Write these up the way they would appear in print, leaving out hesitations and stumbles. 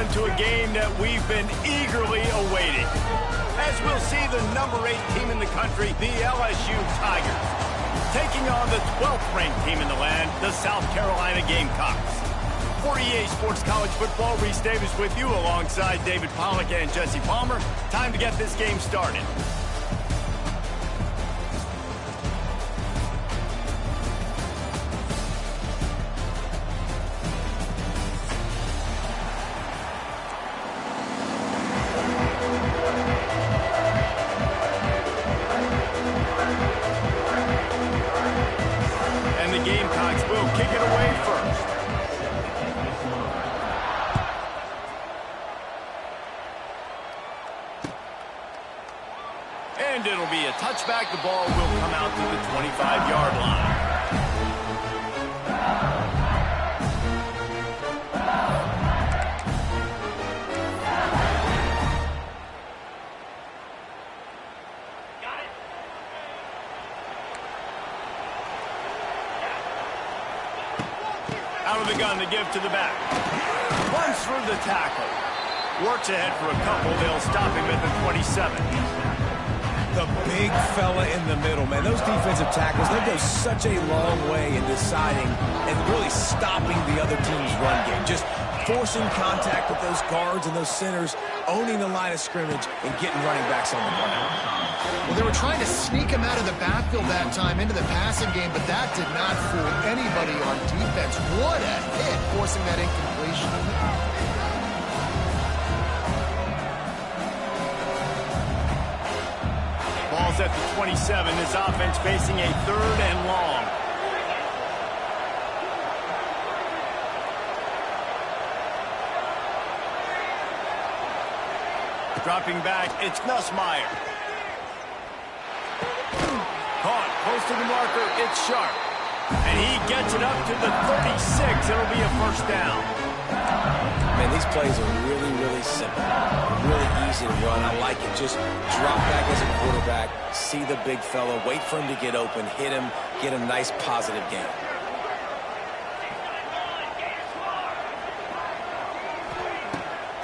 into a game that we've been eagerly awaiting. As we'll see the number 8 team in the country, the LSU Tigers, taking on the 12th ranked team in the land, the South Carolina Gamecocks. For EA Sports College Football, Reese Davis with you alongside David Pollack and Jesse Palmer. Time to get this game started. Gamecocks will kick it away first. And it'll be a touchback. The ball will come out to the 25-yard line. Out of the gun to give to the back. Runs through the tackle. Works ahead for a couple. They'll stop him at the 27. The big fella in the middle, man. Those defensive tackles, they go such a long way in deciding and really stopping the other team's run game. Just forcing contact with those guards and those centers, owning the line of scrimmage, and getting running backs on the ground. Well, they were trying to sneak him out of the backfield that time into the passing game, but that did not fool anybody on defense. What a hit, forcing that incompletion. Ball's at the 27. This offense facing a 3rd and long. Dropping back, it's Nussmeier. Caught, close to the marker, it's Sharp. And he gets it up to the 36. It'll be a first down. Man, these plays are really, really simple. Really easy to run. I like it. Just drop back as a quarterback, see the big fella, wait for him to get open, hit him, get a nice positive gain.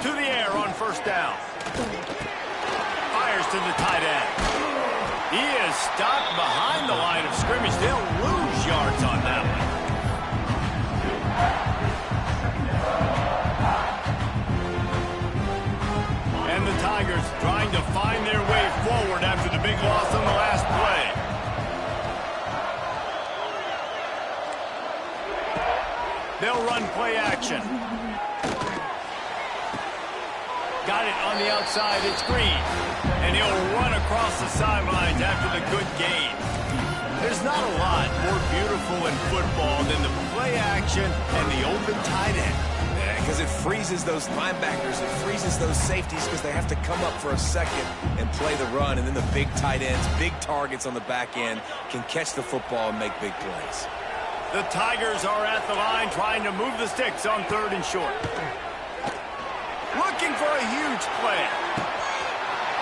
To the air on first down. Fires to the tight end. He is stopped behind the line of scrimmage. They'll lose yards on that one. And the Tigers trying to find their way forward after the big loss on the last play. They'll run play action. Got it on the outside. It's Green. And he'll run across the sidelines after the good gain. There's not a lot more beautiful in football than the play action and the open tight end. Because it freezes those linebackers. It freezes those safeties because they have to come up for a second and play the run. And then the big tight ends, big targets on the back end, can catch the football and make big plays. The Tigers are at the line trying to move the sticks on 3rd and short. Looking for a huge play.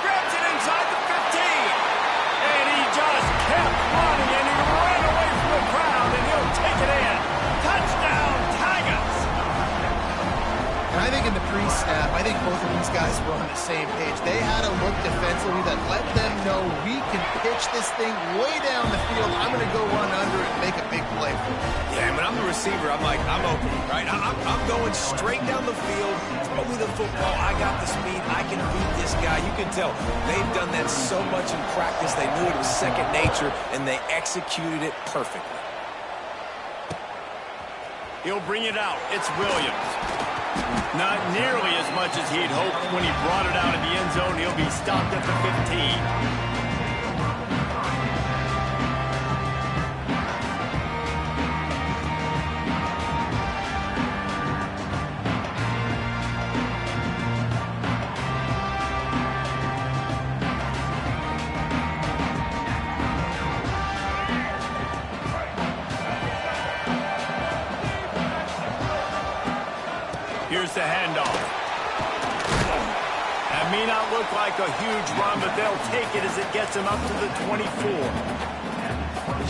Grabs it inside the 15. And he just kept running, and he ran away from the crowd, and he'll take it in. Touchdown, Tigers! And I think in the pre-snap, I think both of these guys were on the same page. They had a look defensively that let them know we can pitch this thing way down the field. I'm going to go run under it and make a big play for it. Yeah, when I'm the receiver, I'm like, I'm open, right? I'm going straight down the field. Throw me the football. I got the speed. I can beat this guy. You can tell they've done that so much in practice. They knew it was second nature, and they executed it perfectly. He'll bring it out. It's Williams. Not nearly as much as he'd hoped when he brought it out of the end zone. He'll be stopped at the 15. Here's the handoff. That may not look like a huge run, but they'll take it as it gets them up to the 24.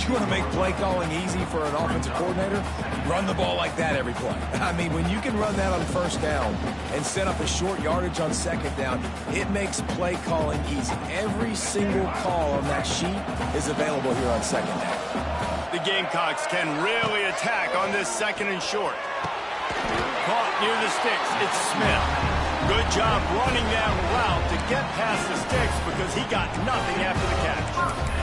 You want to make play calling easy for an offensive coordinator? Run the ball like that every play. I mean, when you can run that on first down and set up a short yardage on second down, it makes play calling easy. Every single call on that sheet is available here on second down. The Gamecocks can really attack on this second and short. Caught near the sticks. It's Smith. Good job running that route to get past the sticks because he got nothing after the catch.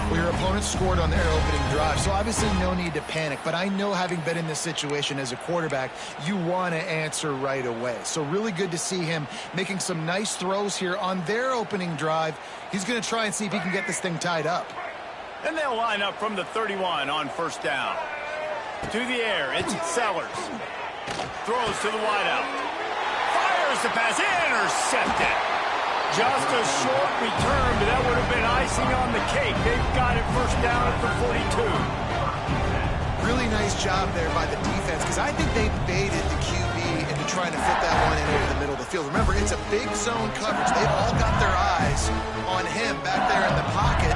Well, your opponent scored on their opening drive, so obviously no need to panic. But I know, having been in this situation as a quarterback, you want to answer right away. So really good to see him making some nice throws here on their opening drive. He's going to try and see if he can get this thing tied up. And they'll line up from the 31 on first down. To the air, it's Sellers. Throws to the wideout. Fires the pass, intercepted. Just a short return, but that would have been icing on the cake. They've got it first down at the 42. Really nice job there by the defense, because I think they baited the QB into trying to fit that one in over the middle of the field. Remember, it's a big zone coverage. They've all got their eyes on him back there in the pocket,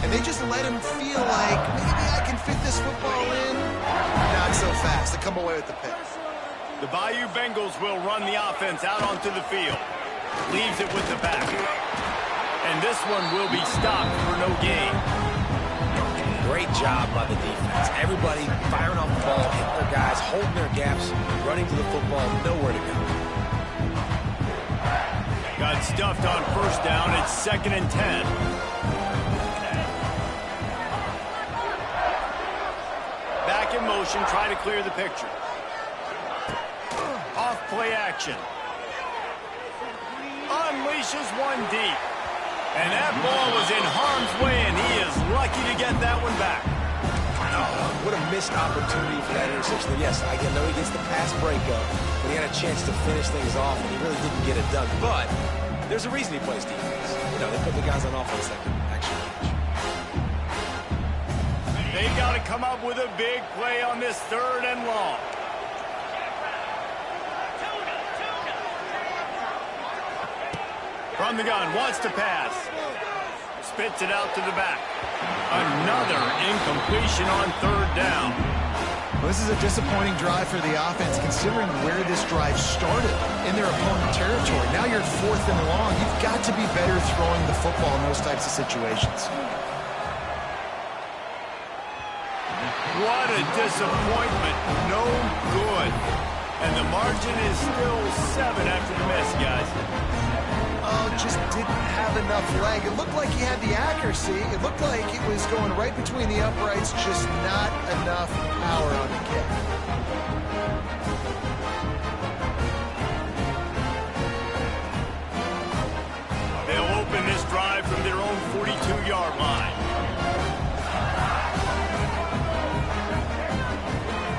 and they just let him feel like, maybe I can fit this football in. Not so fast. They come away with the pick. The Bayou Bengals will run the offense out onto the field. Leaves it with the back. And this one will be stopped for no gain. Great job by the defense. Everybody firing off the ball, hitting their guys, holding their gaps, running to the football, nowhere to go. Got stuffed on first down. It's 2nd and 10. Back in motion, try to clear the picture. Off play action. Unleashes one deep. And that ball was in harm's way, and he is lucky to get that one back. Oh, what a missed opportunity for that interception. Yes, I know he gets the pass breakup, but he had a chance to finish things off, and he really didn't get it done. But there's a reason he plays defense. You know, they put the guys on offense that can actually catch. They've got to come up with a big play on this 3rd and long. From the gun, wants to pass. Spits it out to the back. Another incompletion on 3rd down. Well, this is a disappointing drive for the offense, considering where this drive started, in their opponent territory. Now you're at 4th and long. You've got to be better throwing the football in those types of situations. What a disappointment. No good. And the margin is still 7 after the miss, guys. Oh, just didn't have enough leg. It looked like he had the accuracy. It looked like it was going right between the uprights, just not enough power on the kick. They'll open this drive from their own 42-yard line.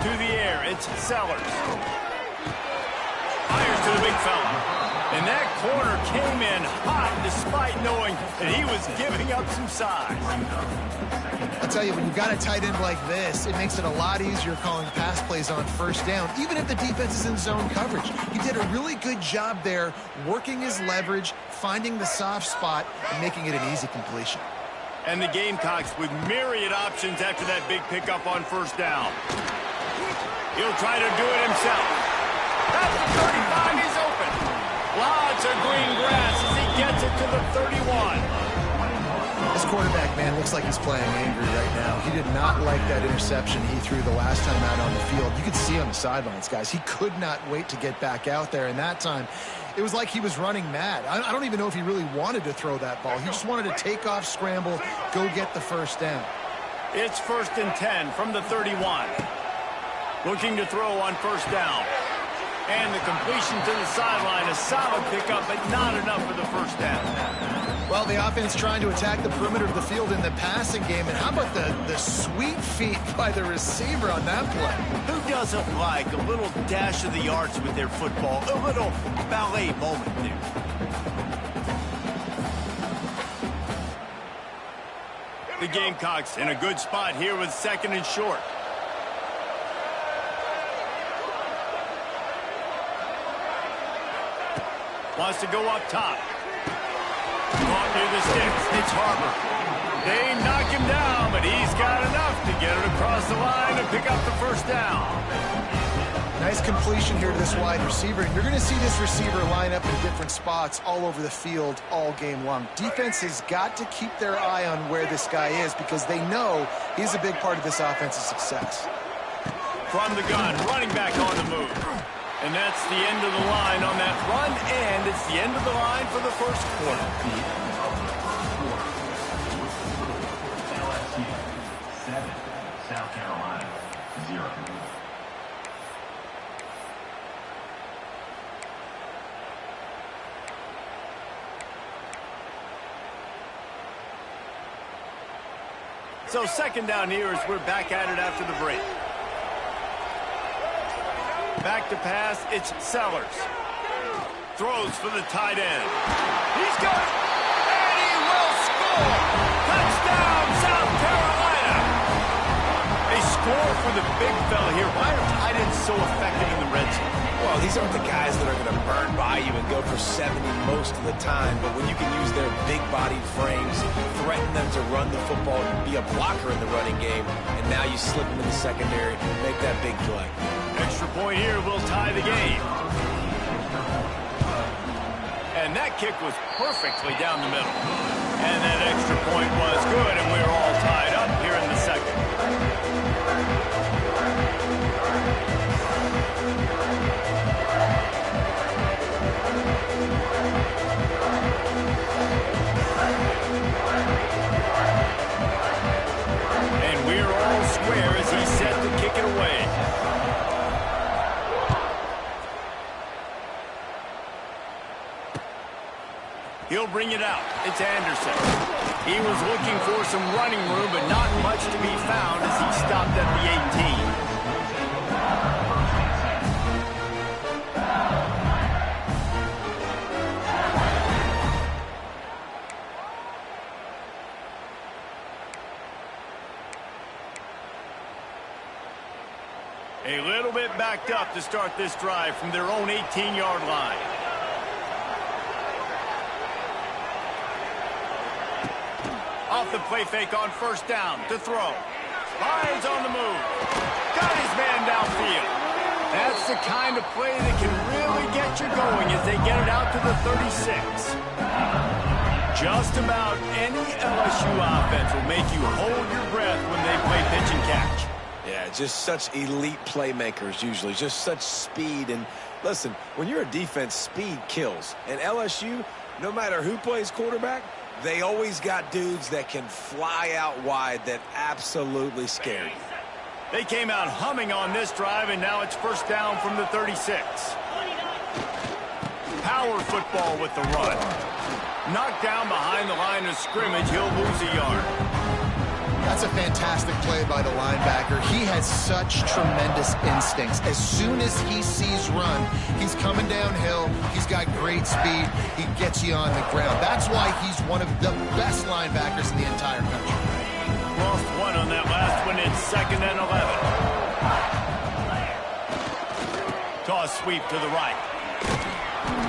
To the air, it's Sellers. Fires to the big fella. And that corner came in hot despite knowing that he was giving up some size. I'll tell you, when you've got a tight end like this, it makes it a lot easier calling pass plays on first down, even if the defense is in zone coverage. He did a really good job there, working his leverage, finding the soft spot, and making it an easy completion. And the Gamecocks with myriad options after that big pickup on first down. He'll try to do it himself. That's the 35, he's open. Lots of green grass as he gets it to the 31. This quarterback, man, looks like he's playing angry right now. He did not like that interception he threw the last time out on the field. You could see on the sidelines, guys. He could not wait to get back out there, and that time it was like he was running mad. I don't even know if he really wanted to throw that ball. He just wanted to take off, scramble, go get the first down. It's 1st and 10 from the 31. Looking to throw on first down. And the completion to the sideline, a solid pickup, but not enough for the first down. Well, the offense trying to attack the perimeter of the field in the passing game. And how about the sweet feet by the receiver on that play? Who doesn't like a little dash of the arts with their football? A little ballet moment there. The Gamecocks in a good spot here with 2nd and short. Wants to go up top. Caught near the sticks. It's Harbor. They knock him down, but he's got enough to get it across the line and pick up the first down. Nice completion here to this wide receiver. And you're going to see this receiver line up in different spots all over the field all game long. Defense has got to keep their eye on where this guy is because they know he's a big part of this offense's success. From the gun, running back on the move. And that's the end of the line on that run, and it's the end of the line for the first quarter. LSU 7, South Carolina 0. So second down here as we're back at it after the break. Back to pass, it's Sellers. Throws for the tight end. He's got it, and he will score! Touchdown, South Carolina! They score for the big fella here. Why are tight ends so effective in the red zone? Well, these aren't the guys that are going to burn by you and go for 70 most of the time, but when you can use their big-bodied frames, threaten them to run the football, be a blocker in the running game, and now you slip them in the secondary, make that big play. Extra point here will tie the game. And that kick was perfectly down the middle. And that extra point was good, and we're all tied up here in the second. And we're all square as he's set to kick it away. He'll bring it out. It's Anderson. He was looking for some running room, but not much to be found as he stopped at the 18. A little bit backed up to start this drive from their own 18-yard line. Off the play fake on first down to throw. Bynes on the move. Got his man downfield. That's the kind of play that can really get you going as they get it out to the 36. Just about any LSU offense will make you hold your breath when they play pitch and catch. Yeah, just such elite playmakers usually, just such speed. And listen, when you're a defense, speed kills. And LSU, no matter who plays quarterback, they always got dudes that can fly out wide that absolutely scare you. They came out humming on this drive, and now it's first down from the 36. Power football with the run. Knocked down behind the line of scrimmage, he'll lose a yard. That's a fantastic play by the linebacker. He has such tremendous instincts. As soon as he sees run, he's coming downhill. He's got great speed. He gets you on the ground. That's why he's one of the best linebackers in the entire country. Lost one on that last one. It's 2nd and 11. Toss sweep to the right.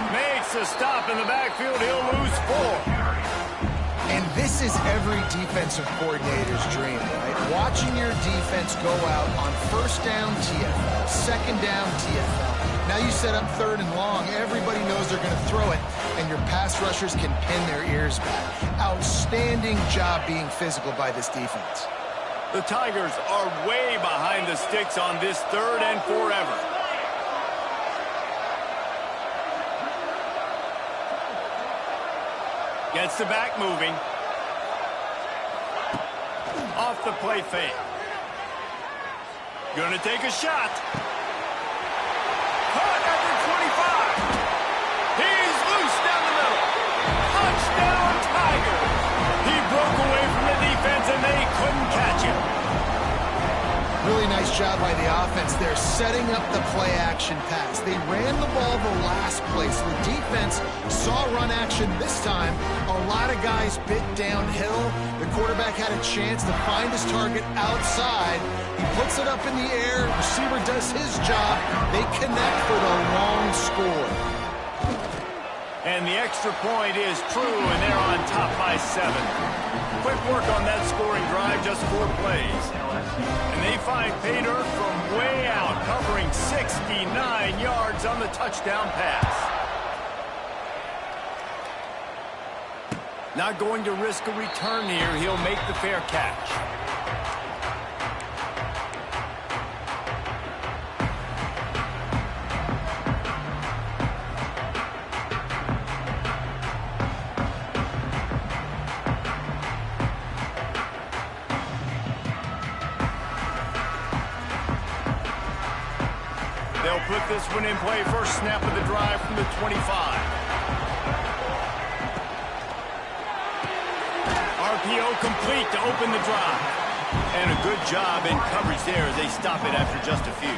Makes a stop in the backfield. He'll lose 4. And this is every defensive coordinator's dream, right? Watching your defense go out on first down TFL, second down TFL. Now you set up 3rd and long. Everybody knows they're going to throw it, and your pass rushers can pin their ears back. Outstanding job being physical by this defense. The Tigers are way behind the sticks on this 3rd and forever. Gets the back moving. Off the play fake. Gonna take a shot. Caught at the 25. He's loose down the middle. Touchdown, Tigers. He broke away from the defense and they couldn't catch him. Really nice job by the offense there, setting up the play-action pass. They ran the ball the last play, so the defense saw run action this time. A lot of guys bit downhill. The quarterback had a chance to find his target outside. He puts it up in the air. Receiver does his job. They connect for the long score. And the extra point is true, and they're on top by 7. Quick work on that scoring drive, just 4 plays. And they find pay dirt from way out, covering 69 yards on the touchdown pass. Not going to risk a return here. He'll make the fair catch. They'll put this one in play. First snap of the drive from the 25. RPO complete to open the drive. And a good job in coverage there as they stop it after just a few.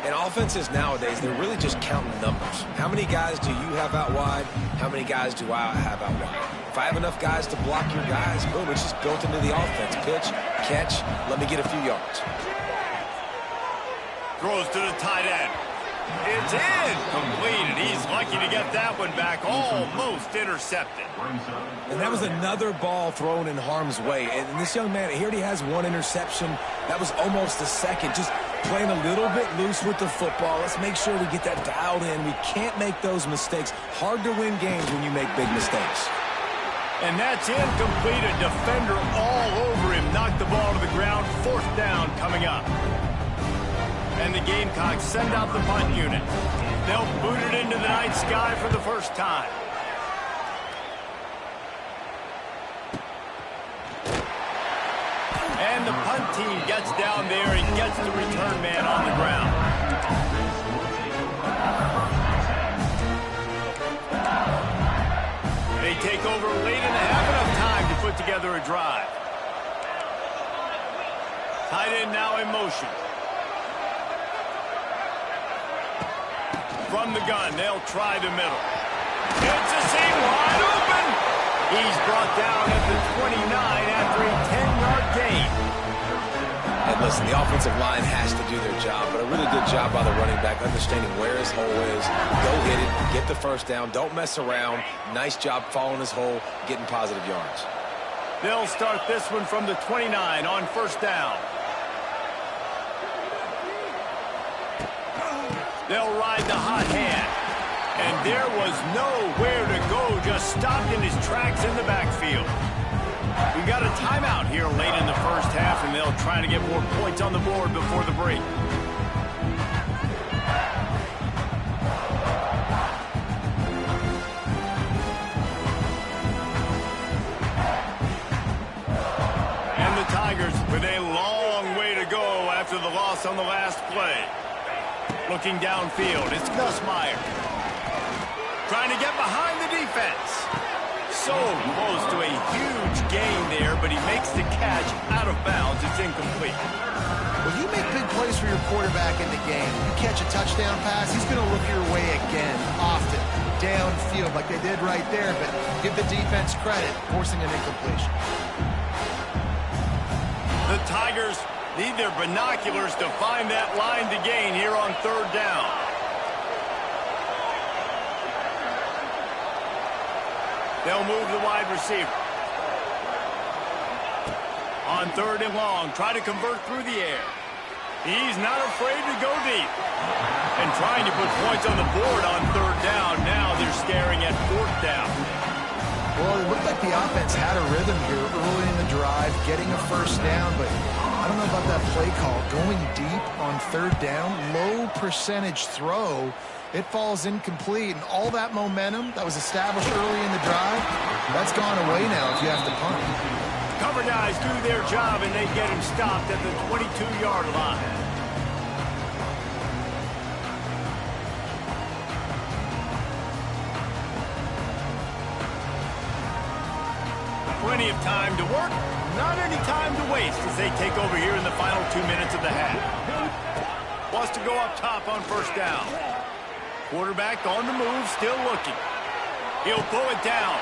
And offenses nowadays, they're really just counting numbers. How many guys do you have out wide? How many guys do I have out wide? If I have enough guys to block your guys, boom, it's just built into the offense. Pitch, catch, let me get a few yards. Throws to the tight end. It's incomplete, and he's lucky to get that one back, almost intercepted. And that was another ball thrown in harm's way. And this young man, he already has 1 interception. That was almost a second. Just playing a little bit loose with the football. Let's make sure we get that dialed in. We can't make those mistakes. Hard to win games when you make big mistakes. And that's incomplete. A defender all over him. Knocked the ball to the ground. 4th down coming up. And the Gamecocks send out the punt unit. They'll boot it into the night sky for the first time. And the punt team gets down there and gets the return man on the ground. They take over late and have enough time to put together a drive. Tight end now in motion. From the gun, they'll try the middle. It's a seam wide open. He's brought down at the 29 after a 10-yard gain. And listen, the offensive line has to do their job, but a really good job by the running back, understanding where his hole is. Go hit it, get the first down, don't mess around. Nice job following his hole, getting positive yards. They'll start this one from the 29 on first down. They'll ride the hot hand. And there was nowhere to go, just stopped in his tracks in the backfield. We got a timeout here late in the first half, and they'll try to get more points on the board before the break. And the Tigers with a long way to go after the loss on the last play. Looking downfield, it's Nussmeier. Trying to get behind the defense. So close to a huge gain there, but he makes the catch out of bounds. It's incomplete. When you make big plays for your quarterback in the game, you catch a touchdown pass, he's going to look your way again, often, downfield like they did right there, but give the defense credit, forcing an incompletion. The Tigers need their binoculars to find that line to gain here on third down. They'll move the wide receiver. On third and long, try to convert through the air. He's not afraid to go deep. And trying to put points on the board on third down. Now they're staring at 4th down. Well, it looked like the offense had a rhythm here early in the drive, getting a first down, but I don't know about that play call. Going deep on third down, low percentage throw, it falls incomplete, and all that momentum that was established early in the drive, that's gone away now if you have to punt. Cover guys do their job, and they get him stopped at the 22-yard line. Plenty of time to work, not any time to waste as they take over here in the final 2 minutes of the half. Wants to go up top on first down. Quarterback on the move, still looking. He'll pull it down.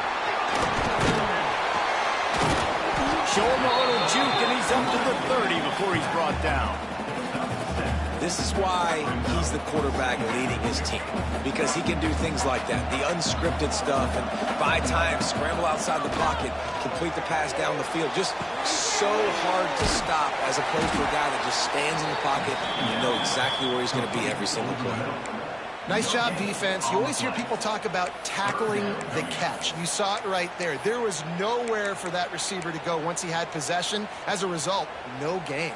Show him a little juke, and he's up to the 30 before he's brought down. This is why he's the quarterback leading his team, because he can do things like that, the unscripted stuff, and buy time, scramble outside the pocket, complete the pass down the field. Just so hard to stop as opposed to a guy that just stands in the pocket and you know exactly where he's going to be every single play. Nice job, defense. You always hear people talk about tackling the catch. You saw it right there. There was nowhere for that receiver to go once he had possession. As a result, no gain.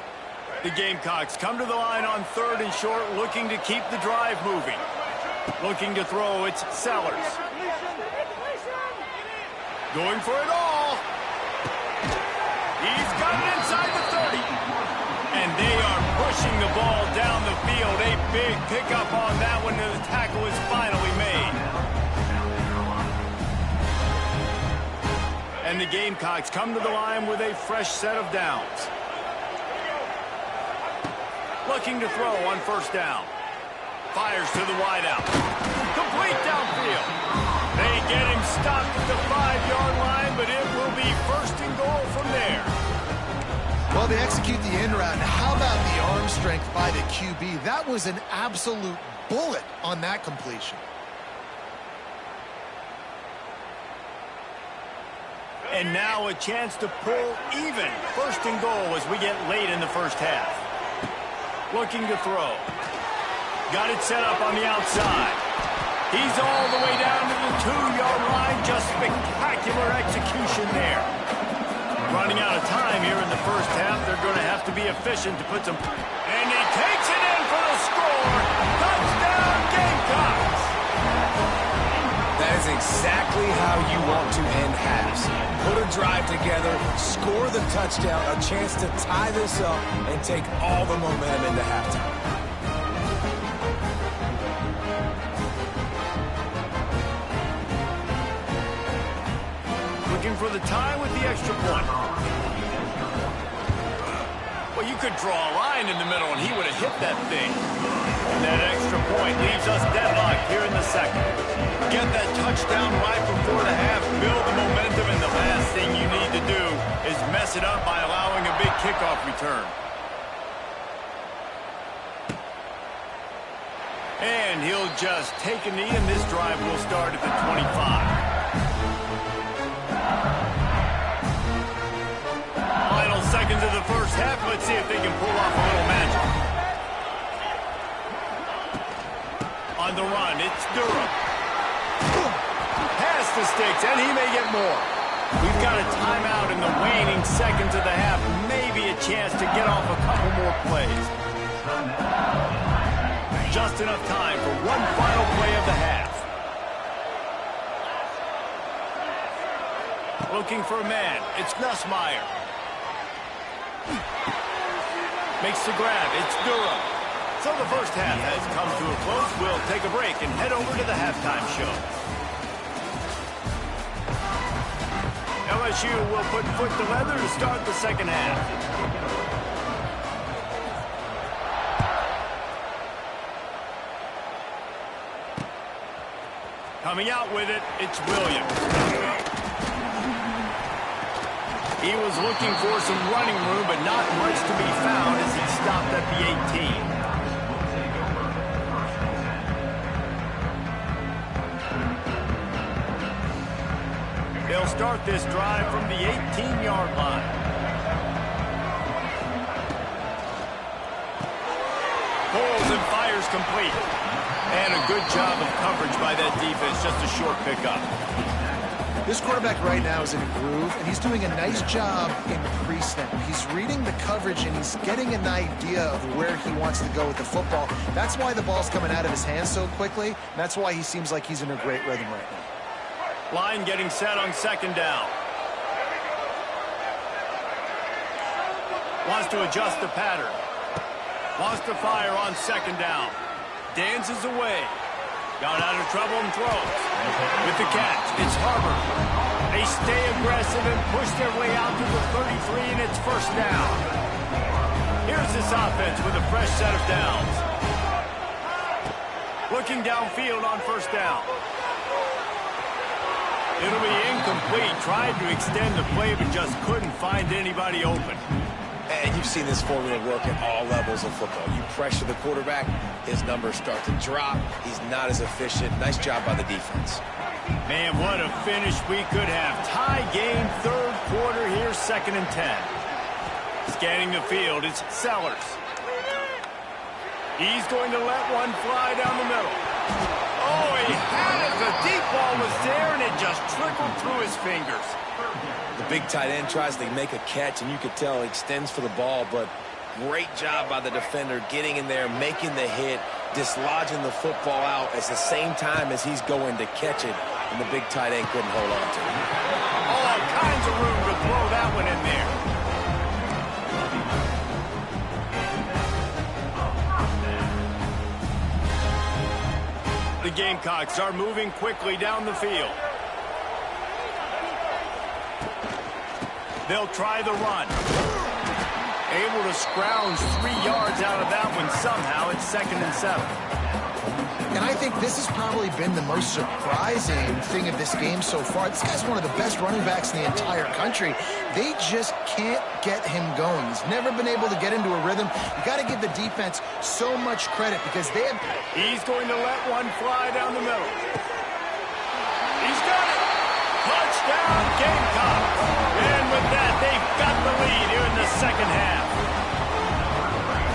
The Gamecocks come to the line on 3rd and short, looking to keep the drive moving. Looking to throw, it's Sellers. Going for it all. He's got it inside the 30. And they are pushing the ball down the field. A big pickup on that one, and the tackle is finally made. And the Gamecocks come to the line with a fresh set of downs. Looking to throw on 1st down. Fires to the wideout. Complete downfield. They get him stopped at the 5-yard line, but it will be 1st and goal from there. Well, they execute the in route. How about the arm strength by the QB? That was an absolute bullet on that completion. And now a chance to pull even. 1st and goal as we get late in the first half. Looking to throw. Got it set up on the outside. He's all the way down to the 2-yard line. Just spectacular execution there. Running out of time here in the first half. They're going to have to be efficient to put some... And he takes it in for the score. Touchdown, Gamecocks! That is exactly how you want to end halves. Put a drive together, score the touchdown, a chance to tie this up and take all the momentum into halftime. Looking for the tie with the extra point. Well, you could draw a line in the middle and he would have hit that thing. And that extra point leaves us deadlocked here in the second. Get that touchdown right before the half, build the momentum, and the last thing you need to do is mess it up by allowing a big kickoff return. And he'll just take a knee, and this drive will start at the 25. Final seconds of the first half. Let's see if they can pull off a little magic. On the run, it's Durham. Pass the sticks, and he may get more. We've got a timeout in the waning seconds of the half. Maybe a chance to get off a couple more plays. Just enough time for one final play of the half. Looking for a man. It's Nussmeier. Makes the grab. It's Durham. So the first half has come to a close. We'll take a break and head over to the halftime show. LSU will put foot to leather to start the second half. Coming out with it, it's Williams. He was looking for some running room, but not much to be found as he stopped at the 18. They'll start this drive from the 18-yard line. Pulls and fires complete. And a good job of coverage by that defense, just a short pickup. This quarterback right now is in a groove, and he's doing a nice job in pre-snap. He's reading the coverage, and he's getting an idea of where he wants to go with the football. That's why the ball's coming out of his hands so quickly, and that's why he seems like he's in a great rhythm right now. Line getting set on second down. Wants to adjust the pattern. Wants to fire on second down. Dances away. Got out of trouble and throws. With the catch, it's Harbor. They stay aggressive and push their way out to the 33, and it's first down. Here's this offense with a fresh set of downs. Looking downfield on first down. It'll be incomplete. Tried to extend the play, but just couldn't find anybody open. And And you've seen this formula work at all levels of football. You pressure the quarterback, his numbers start to drop. He's not as efficient. Nice job by the defense. Man, what a finish we could have. Tie game, third quarter here, 2nd and 10. Scanning the field, it's Sellers. He's going to let one fly down the middle. Oh, he had it. The deep ball was there, and it just trickled through his fingers. The big tight end tries to make a catch, and you could tell he extends for the ball, but great job by the defender getting in there, making the hit, dislodging the football out at the same time as he's going to catch it, and the big tight end couldn't hold on to it. All kinds of room to throw that one in there. The Gamecocks are moving quickly down the field. They'll try the run. Able to scrounge 3 yards out of that one somehow. It's 2nd and 7. And I think this has probably been the most surprising thing of this game so far. This guy's one of the best running backs in the entire country. They just can't get him going. He's never been able to get into a rhythm. You got to give the defense so much credit because they have... He's going to let one fly down the middle. He's got it. Touchdown, Gamecocks. And with that, they've got the lead here in the second half.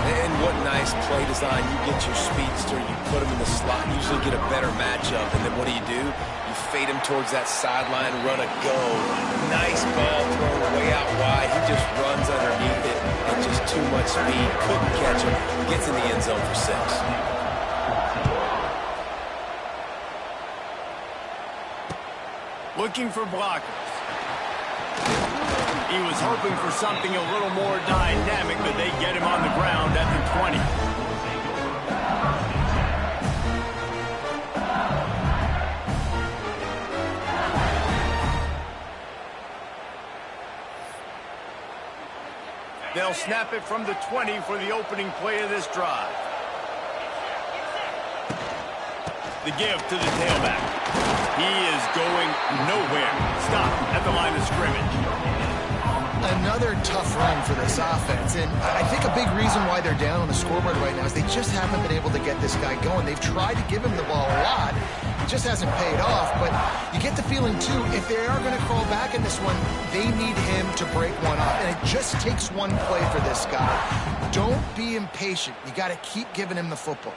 And what nice play design. You get your speedster, you put him in the slot, usually get a better matchup, and then what do? You fade him towards that sideline, run a go. Nice ball thrown way out wide. He just runs underneath it, and just too much speed. Couldn't catch him. Gets in the end zone for 6. Looking for blockers. He was hoping for something a little more dynamic, but they get him on the ground at the 20. They'll snap it from the 20 for the opening play of this drive. The give to the tailback. He is going nowhere. Stop at the line of scrimmage. Another tough run for this offense, and I think a big reason why they're down on the scoreboard right now is they just haven't been able to get this guy going. They've tried to give him the ball a lot. It just hasn't paid off, but you get the feeling, too, if they are going to crawl back in this one, they need him to break one off, and it just takes one play for this guy. Don't be impatient. You got to keep giving him the football.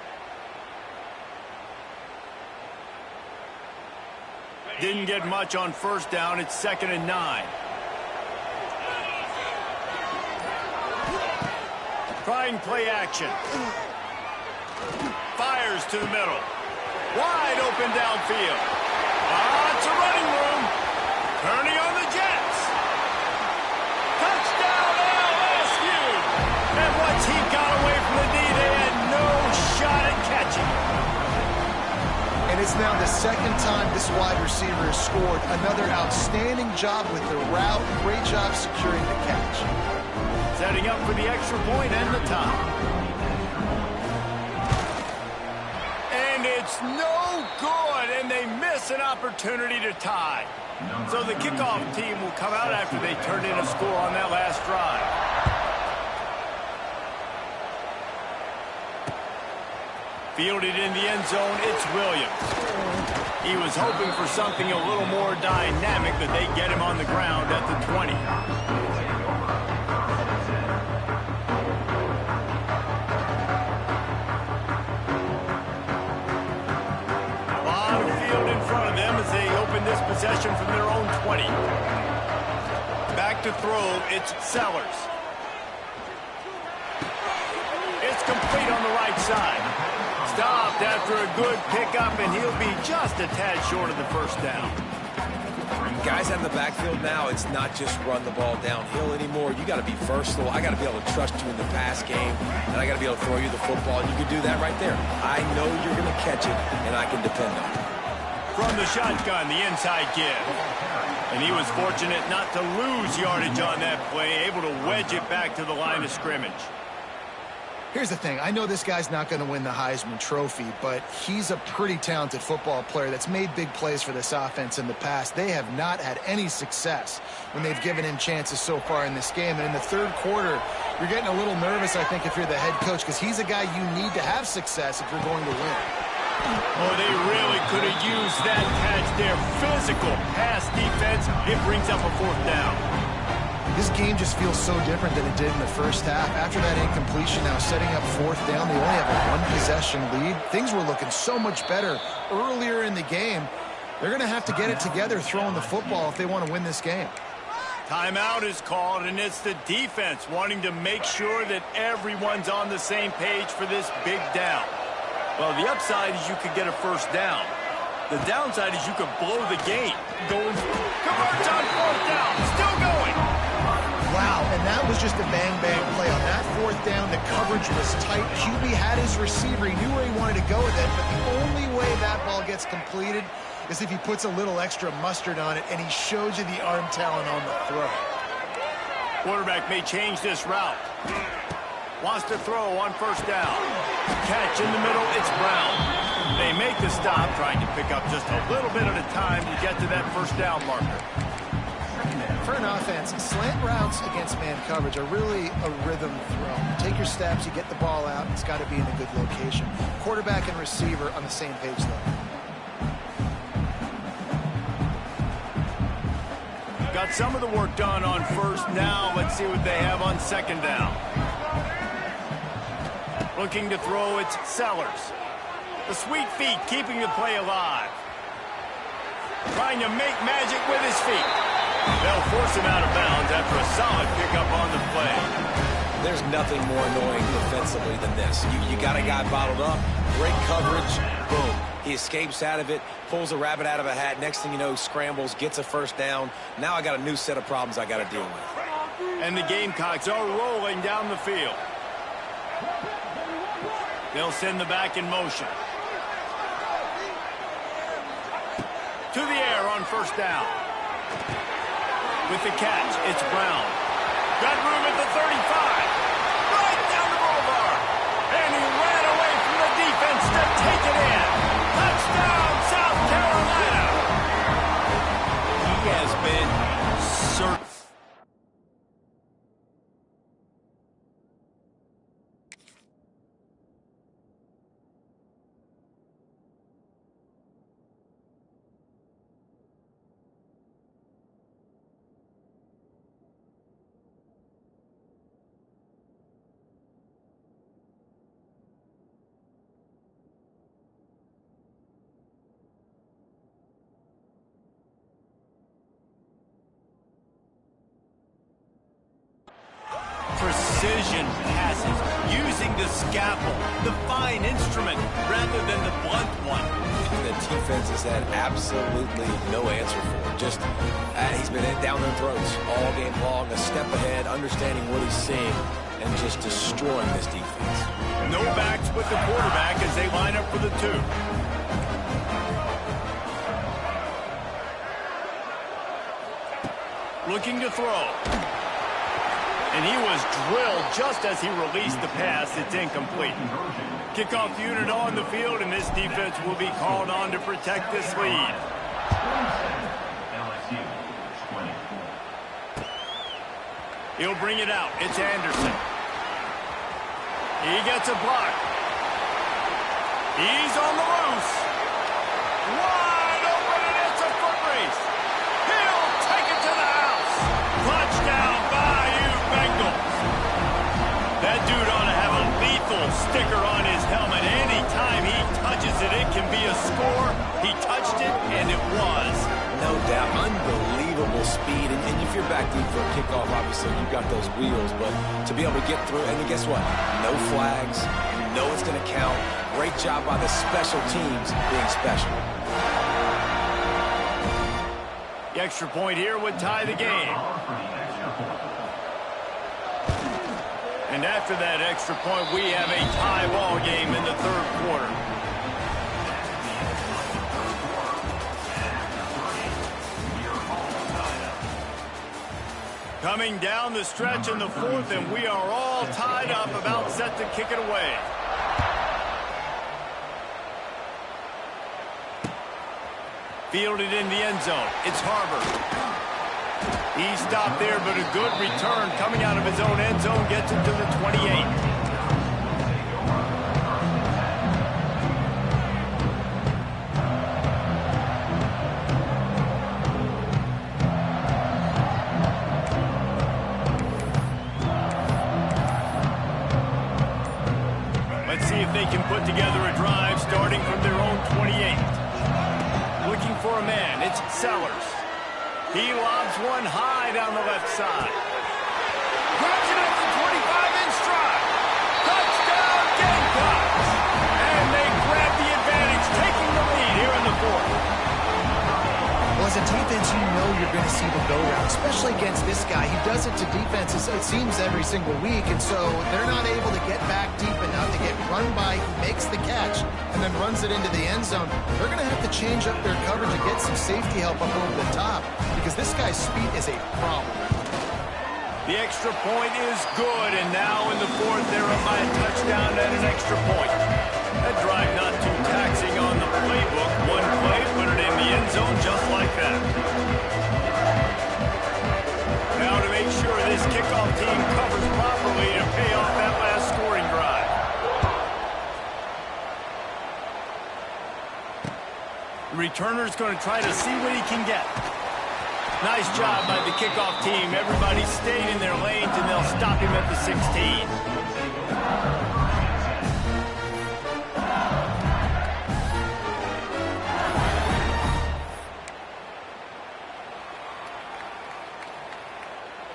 Didn't get much on first down. It's 2nd and 9. Trying play action. Fires to the middle. Wide open downfield. It's a running room. Turning on the Jets. Touchdown LSU. And once he got away from the knee, they had no shot at catching. And it's now the second time this wide receiver has scored. Another outstanding job with the route. Great job securing the catch. Setting up for the extra point and the tie. And it's no good, and they miss an opportunity to tie. So the kickoff team will come out after they turned in a score on that last drive. Fielded in the end zone, it's Williams. He was hoping for something a little more dynamic, but they get him on the ground at the 20. This possession from their own 20. Back to throw, it's Sellers. It's complete on the right side. Stopped after a good pickup, and he'll be just a tad short of the first down. Guys out in the backfield now, it's not just run the ball downhill anymore. You got to be versatile. I got to be able to trust you in the pass game, and I got to be able to throw you the football, and you can do that right there. I know you're going to catch it, and I can depend on it. From the shotgun, the inside give. And he was fortunate not to lose yardage on that play, able to wedge it back to the line of scrimmage. Here's the thing. I know this guy's not going to win the Heisman Trophy, but he's a pretty talented football player that's made big plays for this offense in the past. They have not had any success when they've given him chances so far in this game. And in the third quarter, You're getting a little nervous, I think, if you're the head coach, because he's a guy you need to have success if you're going to win. Oh, they really could have used that catch there. Physical pass defense. It brings up a 4th down. This game just feels so different than it did in the first half. After that incompletion, now setting up 4th down, they only have a 1-possession lead. Things were looking so much better earlier in the game. They're going to have to get it together throwing the football if they want to win this game. Timeout is called, and it's the defense wanting to make sure that everyone's on the same page for this big down. Well, the upside is you could get a 1st down. The downside is you could blow the game. Converts on 4th down. Still going. Wow, and that was just a bang-bang play. On that 4th down, the coverage was tight. QB had his receiver. He knew where he wanted to go with it, but the only way that ball gets completed is if he puts a little extra mustard on it, and he shows you the arm talent on the throw. Quarterback may change this route. Wants to throw on 1st down. Catch in the middle, it's Brown. They make the stop, trying to pick up just a little bit at a time to get to that 1st down marker. For an offense, slant routes against man coverage are really a rhythm throw. Take your steps, you get the ball out, it's got to be in a good location. Quarterback and receiver on the same page, though. Got some of the work done on 1st. Now let's see what they have on 2nd down. Looking to throw, it's Sellers. The sweet feet keeping the play alive. Trying to make magic with his feet. They'll force him out of bounds after a solid pickup on the play. There's nothing more annoying defensively than this. You got a guy bottled up, great coverage, boom. He escapes out of it, pulls a rabbit out of a hat. Next thing you know, scrambles, gets a 1st down. Now I got a new set of problems I got to deal with. And the Gamecocks are rolling down the field. They'll send the back in motion. To the air on 1st down. With the catch, it's Brown. Got room at the 35. Right down the boulevard. And he ran away from the defense to take it in. Touchdown, South Carolina. He has been certain. Precision passes, using the scalpel, the fine instrument, rather than the blunt one. And the defense has had absolutely no answer for him. Just, he's been down their throats all game long, a step ahead, understanding what he's seeing, and just destroying this defense. No backs with the quarterback as they line up for the 2. Looking to throw. And he was drilled just as he released the pass. It's incomplete. Kickoff unit on the field, and this defense will be called on to protect this lead. LSU 24. He'll bring it out. It's Anderson. He gets a block. He's on the loose. Wide open, and it's a foot race. He'll take it to the house. Touchdown, Bayou Bengals. That dude ought to have a lethal sticker on his helmet. Anytime he touches it, it can be a score. He touched it, and it was. No doubt. Unbelievable speed. And if you're back deep for a kickoff, obviously you've got those wheels. But to be able to get through, and then guess what? No flags. You know it's going to count. Great job by the special teams being special. The extra point here would tie the game. And after that extra point, we have a tie ball game in the 3rd quarter. Coming down the stretch in the 4th, and we are all tied up, about set to kick it away. Fielded in the end zone. It's Harbor. He stopped there, but a good return coming out of his own end zone gets him to the 28. Let's see if they can put together a drive starting from their own 28. Looking for a man, it's Sellers. He lobs one high down the left side. Grabs it at the 25 in stride. Touchdown Gamecocks! And they grab the advantage, taking the lead here in the fourth. Well, as a defense, you know you're going to see the go-round, especially against this guy. He does it to defenses, it seems, every single week, and so they're not able to get back deep enough to get run by. He makes the catch and then runs it into the end zone. They're going to have to change up their coverage and get some safety help up over the top because this guy's speed is a problem. The extra point is good, and now in the fourth, they're up by a touchdown and an extra point. That drive not too taxing on the playbook. One play, put it in the end zone just like that. Now to make sure this kickoff team covers properly to pay off that last scoring drive. The returner's going to try to see what he can get. Nice job by the kickoff team. Everybody stayed in their lanes, and they'll stop him at the 16.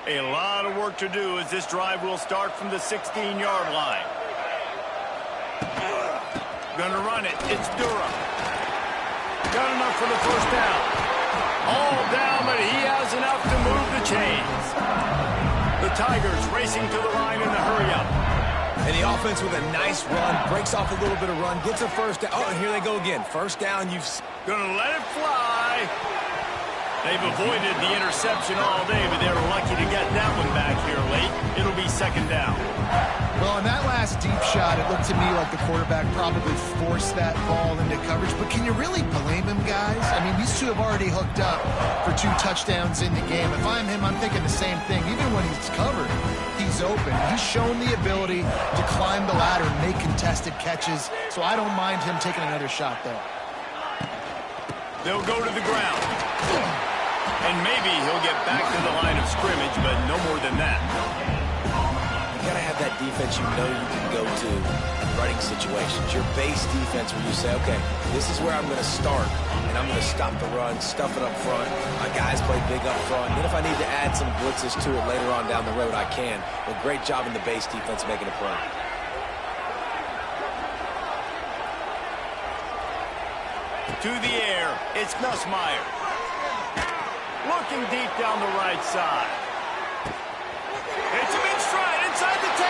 A lot of work to do as this drive will start from the 16-yard line. Gonna run it. It's Durham. Got enough for the first down. All down, but he has enough to move the chains. The Tigers racing to the line in a hurry-up. And the offense with a nice run, breaks off a little bit of run, gets a first down. Oh, and here they go again. First down, Gonna let it fly. They've avoided the interception all day, but they were lucky to get that one back here late. It'll be second down. Well, in that last deep shot, it looked to me like the quarterback probably forced that ball into coverage. But can you really blame him, guys? I mean, these two have already hooked up for 2 touchdowns in the game. If I'm him, I'm thinking the same thing. Even when he's covered, he's open. He's shown the ability to climb the ladder and make contested catches. So I don't mind him taking another shot there. They'll go to the ground. And maybe he'll get back to the line of scrimmage, but no more than that. You got to have that defense you know you can go to in running situations. Your base defense where you say, okay, this is where I'm going to start, and I'm going to stop the run, stuff it up front. My guys play big up front. Then if I need to add some blitzes to it later on down the road, I can. But great job in the base defense making a play. To the air, it's Nussmeier. Looking deep down the right side. It's him in stride inside the 10.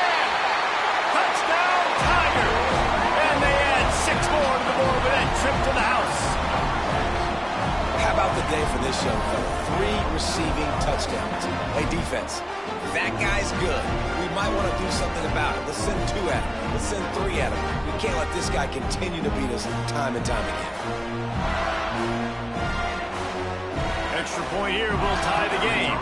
Touchdown, Tigers. And they add 6 more to the board with that trip to the house. How about the day for this young fella? 3 receiving touchdowns. Hey, defense, that guy's good. We might want to do something about it. Let's send 2 at him. Let's send 3 at him. We can't let this guy continue to beat us time and time again. Extra point here will tie the game.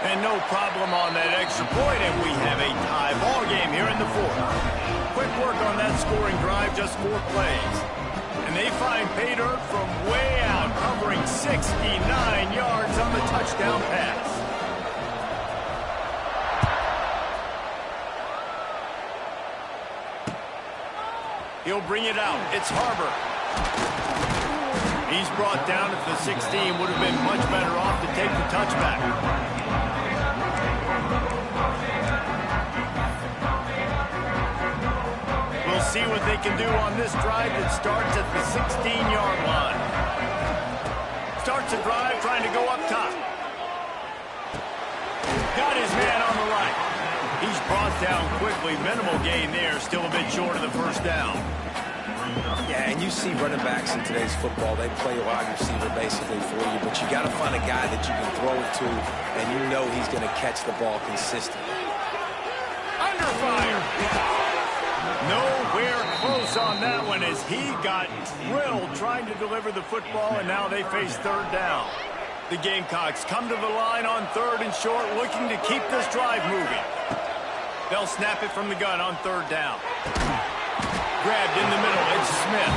And no problem on that extra point, and we have a tie ball game here in the fourth. Quick work on that scoring drive, just 4 plays. And they find pay dirt from way out, covering 69 yards on the touchdown pass. He'll bring it out. It's Harbor. He's brought down at the 16. Would have been much better off to take the touchback. We'll see what they can do on this drive that starts at the 16-yard line. Starts a drive trying to go up top. Got his man on the right. He's brought down quickly. Minimal gain there. Still a bit short of the first down. Yeah, and you see running backs in today's football, they play a wide receiver basically for you, but you got to find a guy that you can throw it to, and you know he's going to catch the ball consistently. Under fire. Nowhere close focus on that one as he got drilled trying to deliver the football, and now they face third down. The Gamecocks come to the line on third and short, looking to keep this drive moving. They'll snap it from the gun on third down. Grabbed in the middle, it's Smith.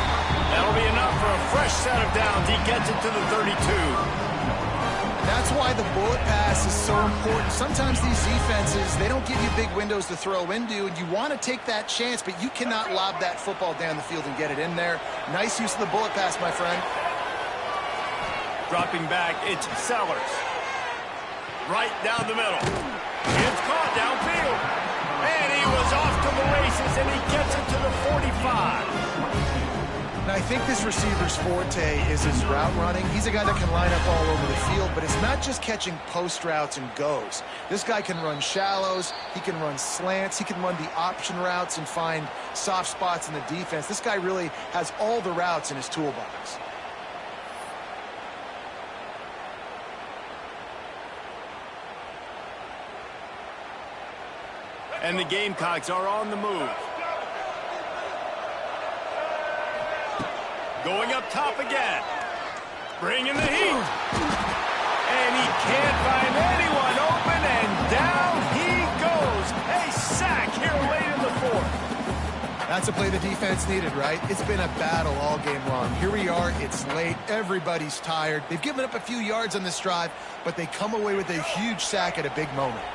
That'll be enough for a fresh set of downs. He gets it to the 32. That's why the bullet pass is so important. Sometimes these defenses, they don't give you big windows to throw into, and you want to take that chance, but you cannot lob that football down the field and get it in there. Nice use of the bullet pass, my friend. Dropping back, it's Sellers. Right down the middle. It's caught downfield. And he was off to the races, and he gets it to the 45. And I think this receiver's forte is his route running. He's a guy that can line up all over the field, but it's not just catching post routes and goes. This guy can run shallows, he can run slants, he can run the option routes and find soft spots in the defense. This guy really has all the routes in his toolbox. And the Gamecocks are on the move. Going up top again. Bringing the heat. And he can't find anyone open, and down he goes. A sack here late in the fourth. That's a play the defense needed, right? It's been a battle all game long. Here we are, it's late, everybody's tired. They've given up a few yards on this drive, but they come away with a huge sack at a big moment.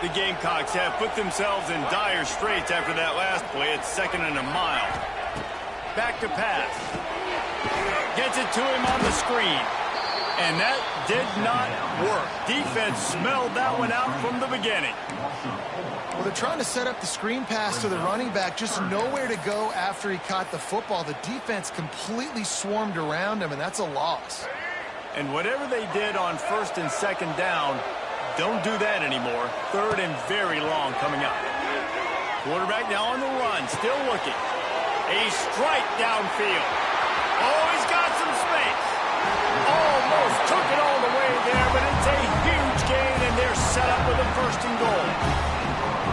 The Gamecocks have put themselves in dire straits after that last play. It's 2nd and a mile. Back to pass. Gets it to him on the screen. And that did not work. Defense smelled that one out from the beginning. Well, they're trying to set up the screen pass to the running back. Just nowhere to go after he caught the football. The defense completely swarmed around him, and that's a loss. And whatever they did on 1st and 2nd down, don't do that anymore. 3rd and very long coming up. Quarterback now on the run, still looking. A strike downfield. Oh, he's got some space. Almost took it all the way there, but it's a huge gain, and they're set up with a 1st and goal.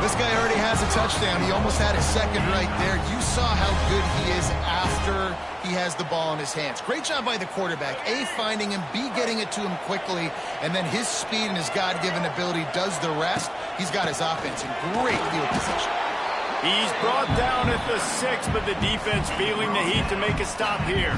This guy already has a touchdown. He almost had his 2nd right there. You saw how good he is after he has the ball in his hands. Great job by the quarterback. A, finding him, B, getting it to him quickly, and then his speed and his God-given ability does the rest. He's got his offense in great field position. He's brought down at the 6, but the defense feeling the heat to make a stop here.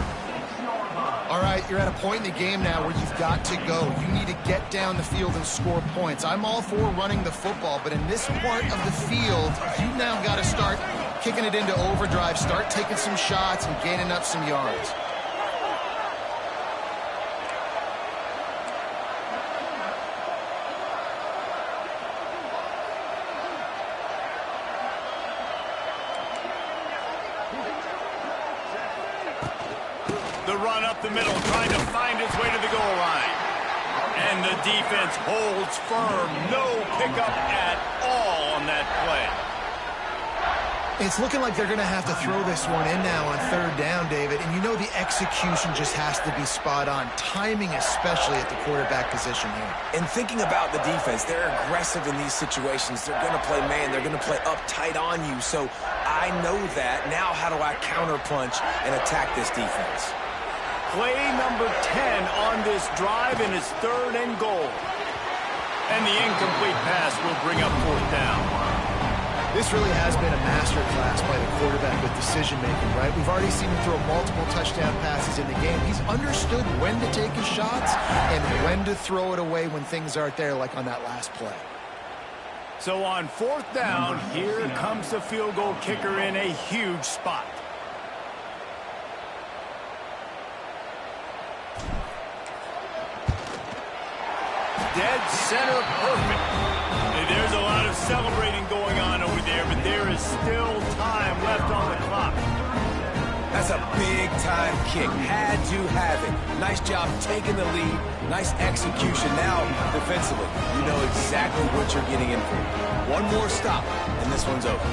All right, you're at a point in the game now where you've got to go. You need to get down the field and score points. I'm all for running the football, but in this part of the field, you now got to start kicking it into overdrive, start taking some shots and gaining up some yards. The run up the middle, trying to find his way to the goal line. And the defense holds firm. No pickup at all on that play. It's looking like they're going to have to throw this one in now on 3rd down, David. And you know the execution just has to be spot on. Timing especially at the quarterback position here. And thinking about the defense, they're aggressive in these situations. They're going to play man. They're going to play uptight on you. So I know that. Now how do I counterpunch and attack this defense? Play number 10 on this drive, and it's 3rd and goal. And the incomplete pass will bring up 4th down. This really has been a masterclass by the quarterback with decision-making, right? We've already seen him throw multiple touchdown passes in the game. He's understood when to take his shots and when to throw it away when things aren't there, like on that last play. So on 4th down, here comes the field goal kicker in a huge spot. Dead center perfect. And there's a lot of celebrating going on over there, but there is still time left on the clock. That's a big-time kick. Had to have it. Nice job taking the lead. Nice execution. Now, defensively, you know exactly what you're getting in for. One more stop, and this one's over.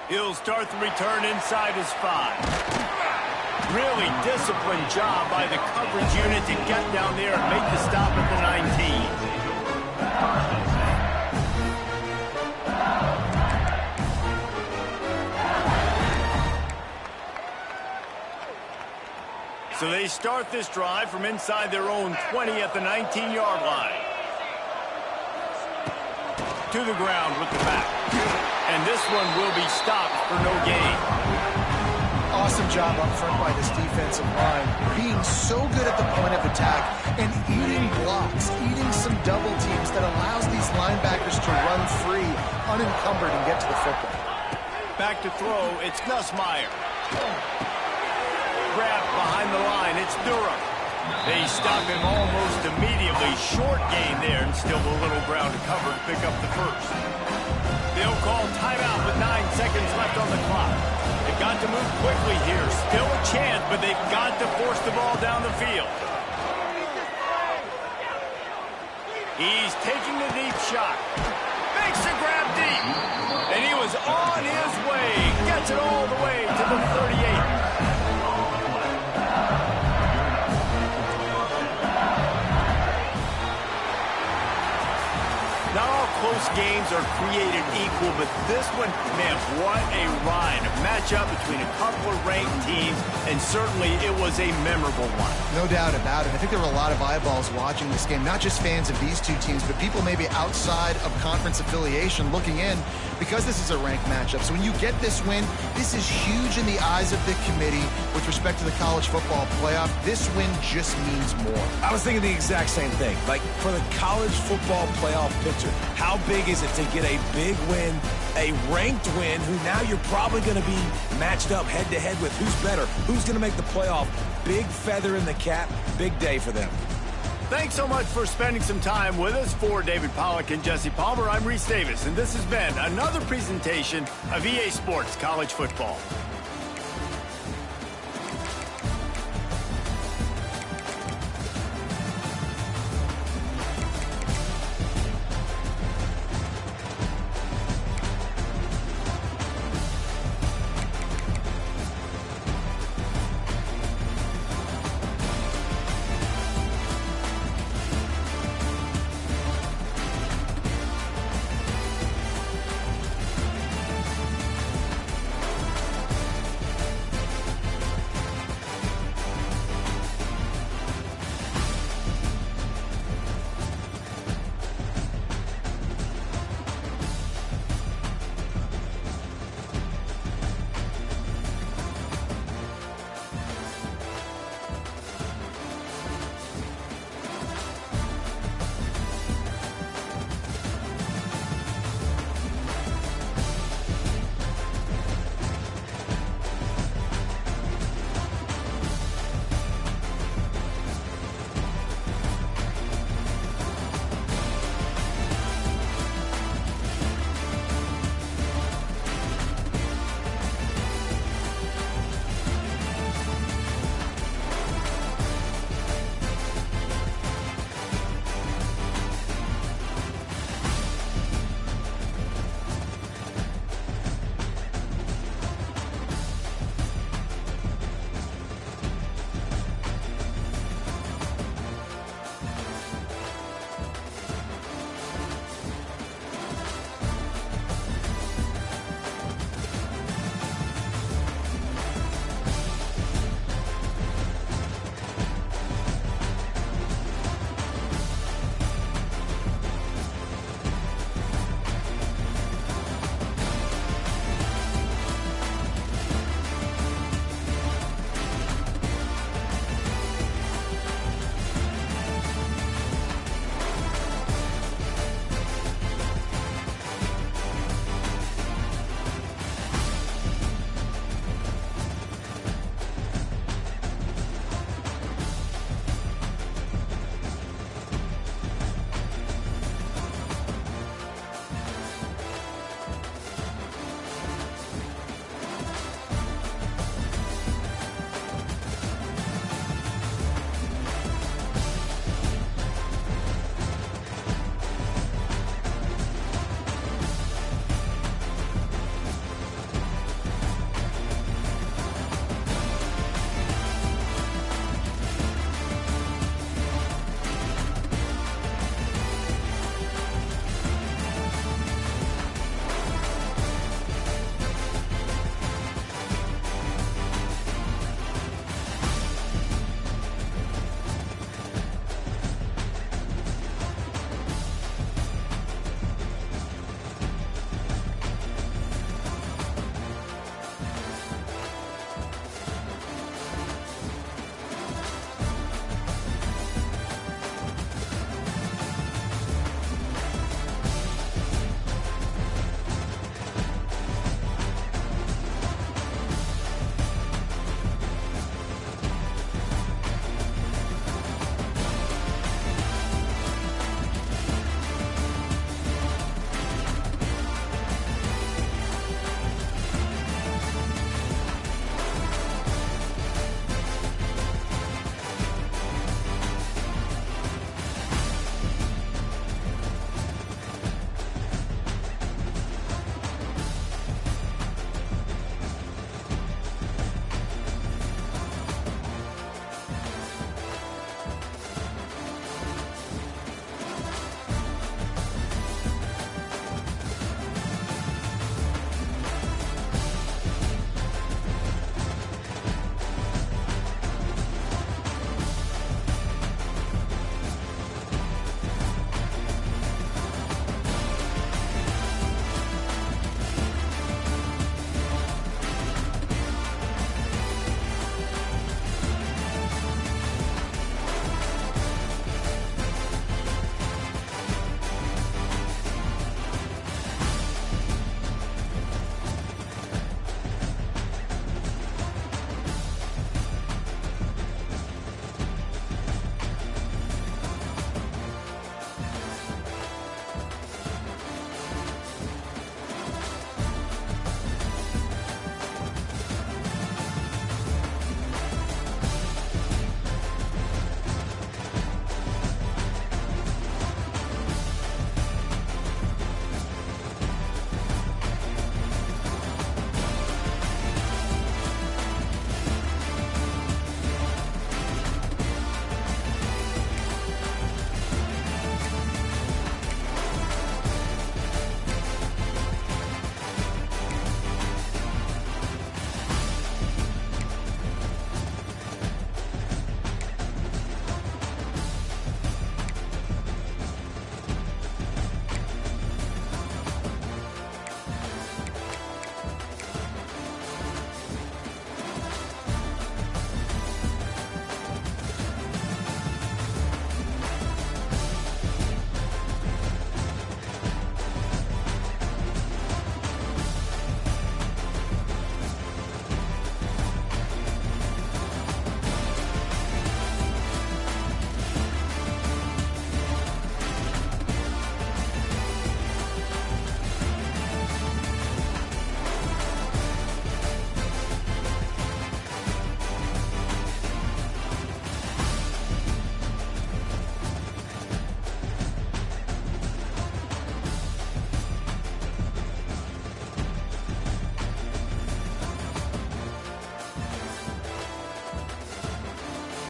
He'll start the return inside his 5. Really disciplined job by the coverage unit to get down there and make the stop at the 19. They start this drive from inside their own 20 at the 19-yard line. To the ground with the back. And this one will be stopped for no gain. Awesome job up front by this defensive line, being so good at the point of attack and eating blocks, eating some double teams that allows these linebackers to run free, unencumbered, and get to the football. Back to throw, it's Nussmeier. Grabbed behind the line, it's Durham. They stop him almost immediately. Short gain there, and still a little ground to cover to pick up the first. They'll call timeout with 9 seconds left on the clock. They've got to move quickly here. Still a chance, but they've got to force the ball down the field. He's taking the deep shot. Makes a grab deep. And he was on his way. Gets it all the way to the 38. Not all close games are created equal, but this one, man, what a ride. A matchup between a couple of ranked teams, and certainly it was a memorable one. No doubt about it. I think there were a lot of eyeballs watching this game, not just fans of these two teams, but people maybe outside of conference affiliation looking in because this is a ranked matchup. So when you get this win, this is huge in the eyes of the committee with respect to the college football playoff. This win just means more. I was thinking the exact same thing. Like, for the college football playoff picture, how big is it to get a big win, a ranked win, who now you're probably going to be matched up head-to-head with who's better, who's going to make the playoff. Big feather in the cap, big day for them. Thanks so much for spending some time with us. For David Pollack and Jesse Palmer, I'm Reese Davis, and this has been another presentation of EA Sports College Football.